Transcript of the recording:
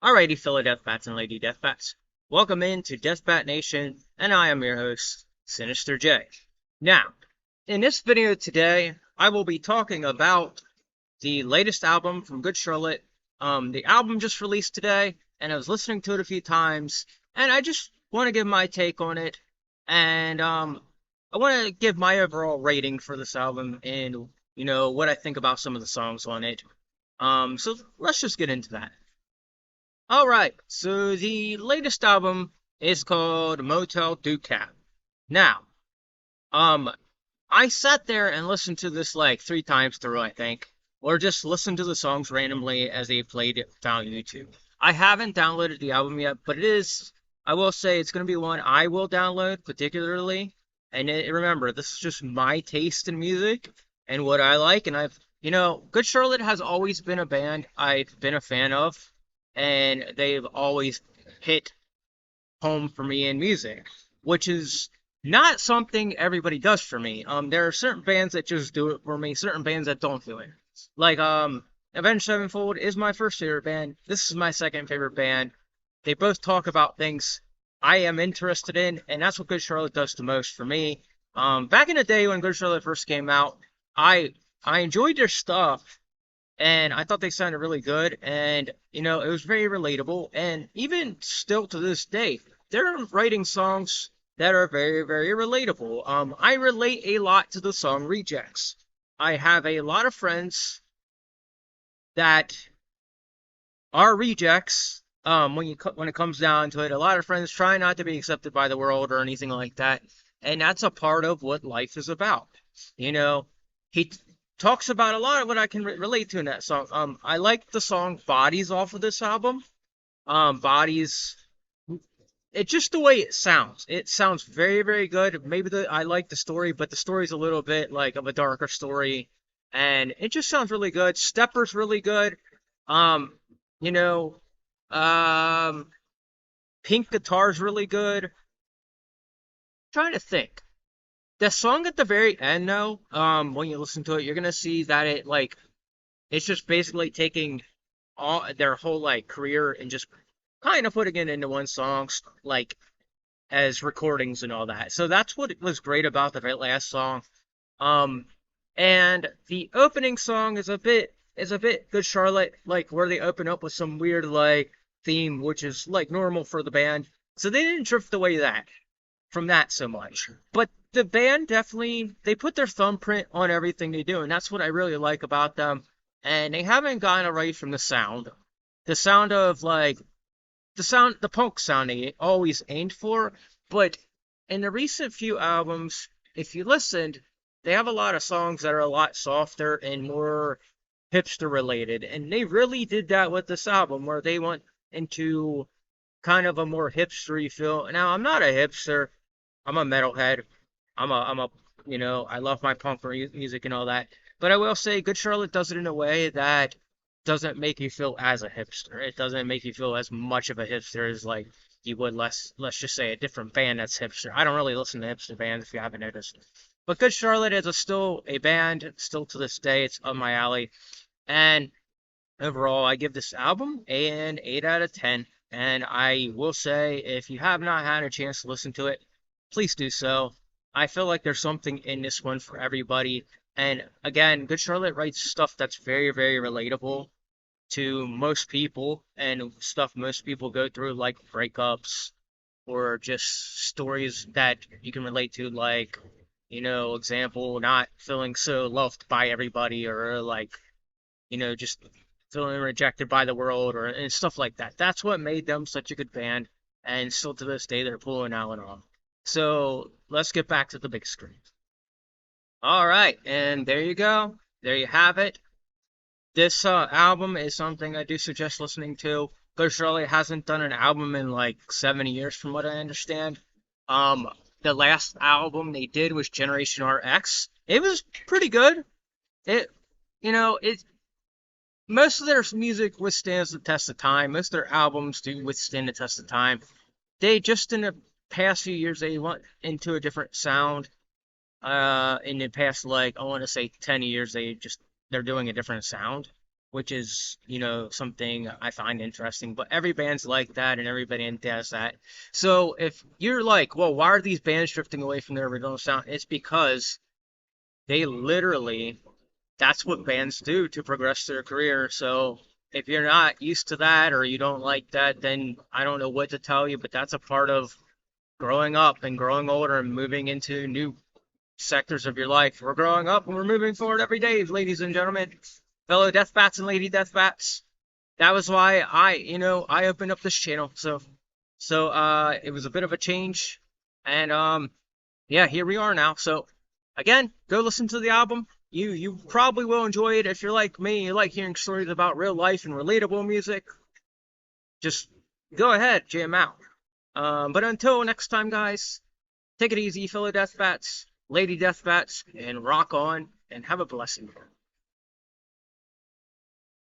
Alrighty, fellow Deathbats and Lady Deathbats. Welcome into Deathbat Nation, and I am your host, Sinister J. Now, in this video today, I will be talking about the latest album from Good Charlotte. The album just released today, and I was listening to it a few times, and I just want to give my take on it, and I want to give my overall rating for this album, and what I think about some of the songs on it. So let's just get into that. All right, so the latest album is called Motel Du Cap. Now, um, I sat there and listened to this like three times through, I think, or just listened to the songs randomly as they played it on YouTube. I haven't downloaded the album yet, but I will say it's going to be one I will download particularly. And remember, this is just my taste in music and what I like, and Good Charlotte has always been a band I've been a fan of, and they've always hit home for me in music, which is not something everybody does for me. There are certain bands that just do it for me, certain bands that don't do it. Like, Avenged Sevenfold is my first favorite band. This is my second favorite band. They both talk about things I am interested in, and that's what Good Charlotte does the most for me. Back in the day when Good Charlotte first came out, I I enjoyed their stuff, and I thought they sounded really good, and it was very relatable, and even still to this day, they're writing songs that are very, very relatable. I relate a lot to the song Rejects. I have a lot of friends that are rejects. When it comes down to it, a lot of friends try not to be accepted by the world or anything like that, and that's a part of what life is about. You know, he talks about a lot of what I can relate to in that song. I like the song Bodies off of this album. Bodies, it's just the way it sounds. It sounds very, very good. I like the story, but the story's a little bit like of a darker story, and it just sounds really good. Stepper's really good. Um, you know, um, Pink Guitar's really good. Trying to think. The song at the very end, though, when you listen to it, you're gonna see that it's just basically taking all their whole like career and just kind of putting it into one song, like as recordings and all that. So that's what was great about the very last song. Um, and the opening song is a bit Good Charlotte, like where they open up with some weird like theme, which is like normal for the band. So they didn't drift away that from that so much. But the band definitely they put their thumbprint on everything they do, and that's what I really like about them. And they haven't gone away from the sound. The sound of like the punk sound they always aimed for, but in the recent few albums, if you listened, they have a lot of songs that are a lot softer and more hipster related, and they really did that with this album where they went into kind of a more hipstery feel. Now, I'm not a hipster. I'm a metalhead. I'm a I love my punk music and all that. But I will say Good Charlotte does it in a way that doesn't make you feel as a hipster. It doesn't make you feel as much of a hipster as like you would let's just say a different band that's hipster. I don't really listen to hipster bands if you haven't noticed. But Good Charlotte is still a band, still to this day, it's up my alley. And overall, I give this album an 8 out of 10. And I will say, if you have not had a chance to listen to it, please do so. I feel like there's something in this one for everybody. And again, Good Charlotte writes stuff that's very, very relatable to most people and stuff most people go through, like breakups or just stories that you can relate to, like, example, not feeling so loved by everybody or like, just feeling rejected by the world or and stuff like that. That's what made them such a good band, and still to this day they're pulling out and off. So let's get back to the big screen. All right, and there you go. There you have it. This album is something I do suggest listening to. Ghost Charlie hasn't done an album in like 7 years, from what I understand. Um, the last album they did was Generation RX. It was pretty good. It, it most of their music withstands the test of time. Most of their albums do withstand the test of time. They just in the past few years they went into a different sound. In the past, like I want to say 10 years, they're doing a different sound. which is, something I find interesting. But every band's like that, and every band does that. So if you're like, well, why are these bands drifting away from their original sound? It's because they literally, that's what bands do to progress their career. So if you're not used to that or you don't like that, then I don't know what to tell you, but that's a part of growing up and growing older and moving into new sectors of your life. We're growing up and we're moving forward every day, ladies and gentlemen, fellow deathbats and lady deathbats. That was why I opened up this channel. So it was a bit of a change, and yeah, here we are now. So again, go listen to the album. You probably will enjoy it if you're like me. You like hearing stories about real life and relatable music. Just go ahead, jam out. But until next time, guys, take it easy, fellow deathbats, lady deathbats, and rock on and have a blessing.